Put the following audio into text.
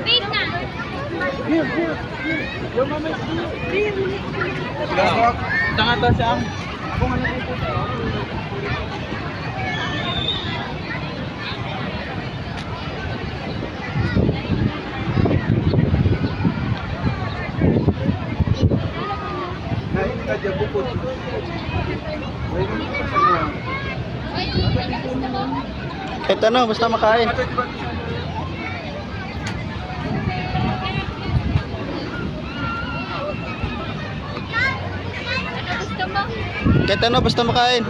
Wait na. Tanga to siya. Ako nga na dito. Kahit ano, basta makain. Ano gusto mo? Kahit ano, basta makain.